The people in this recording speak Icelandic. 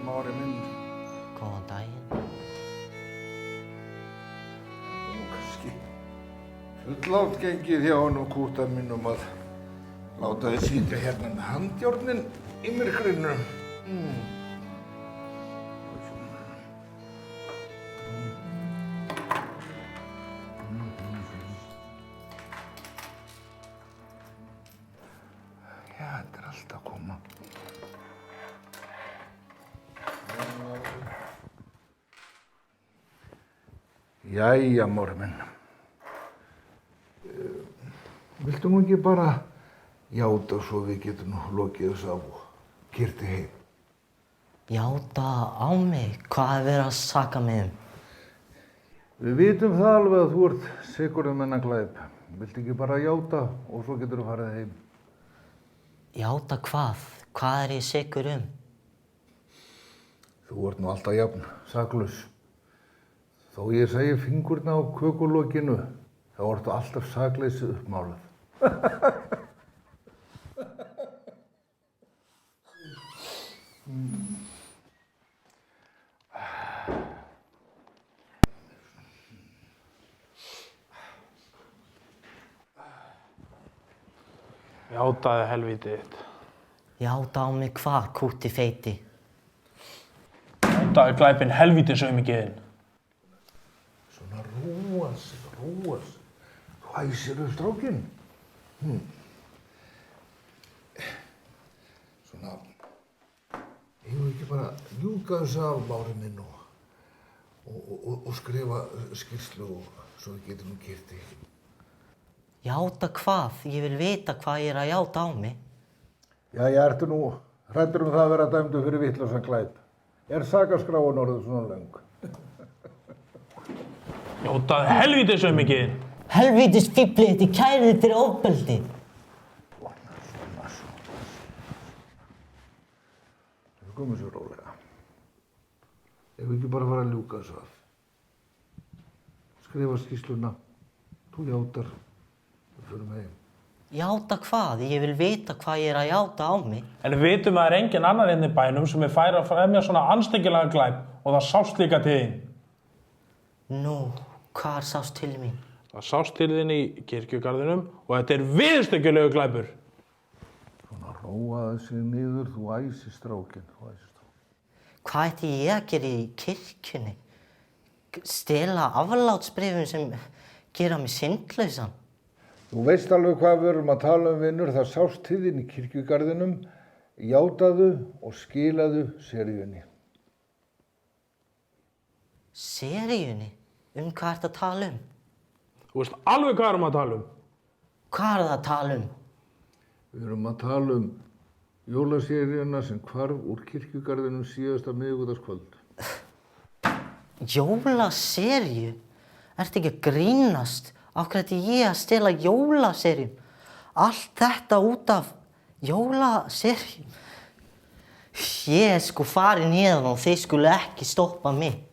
Mári minn. Góðan daginn. Kannski fullátt gengið hjá honum kúta mínum að láta þið sitja hérna með handjárnin í myrkrinu. Já, þetta allt að koma. Jæja, Mári minn. Viltu nú ekki bara játa svo við getum nú lokið þessu af og keyrt þig heim? Játa á mig? Hvað er verið að saka mig um? Við vitum það alveg að þú ert sekur þennan glæp. Viltu ekki bara játa og svo getur þú farið heim? Játa hvað? Hvað er ég sekur um? Þú ert nú alltaf jafn saklaus. Þó ég segi fingurna á kökulokinu, þá ertu alltaf sakleysið uppmálað. Játaði helvítið þitt. Játa á mig hvað, kúti feiti? Játaði glæpinn helvítisauminginn. Svona róa sig. Þú æsirðu strákinn. Svona, eigum við ekki bara ljúka þessu af, Mári minn, og skrifa skýrslu og svo við getum nú keyrt þig. Játa hvað? Ég vil vita hvað ég er að játa á mig. Jæja, ertu nú hræddur það að vera dæmdur fyrir vitlausan glæp? Er sakaskráin orðið svona löng? Játaði helvítisauminginn. Helvítis fífli, þetta kærið fyrir ofbeldi. Svona. Við komum svo rólega. Ef við ekki bara fara að ljúka þessu af. Skrifa skýrsluna, þú játar, við förum heim. Játa hvað? Ég vil vita hvað ég er að játa á mig. En við vitum að það er engin annar inn í bænum sem er fær að fremja svona anstekkilega glæp og það sást líka til þín. Nú, hvað sást til mín? Það sást til þín í kirkjugarðinum og þetta er viðstökkjulegu glæpur. Svona róaði sig niður, þú æsir strákinn, Hvað ætti ég að gera í kirkjunni? Stela aflátsbréfum sem gera mig syndlausan? Þú veist alveg hvað við erum að tala um, vinnur. Það sást til þín í kirkjugarðinum, játaðu og skilaðu seríunni. Seríunni? Hvað ertu að tala um? Þú veist alveg hvað erum að tala um. Hvað er það að tala um? Við erum að tala um jólaseríuna sem hvarf úr kirkjugarðinum síðasta miðvikudagskvöld. Jólaseríu? Ertu ekki að grínast? Af hverju ætti ég að stela jólaseríum? Allt þetta út af jólaseríum? Ég er sko farin héðan og þið skulu ekki stoppa mig.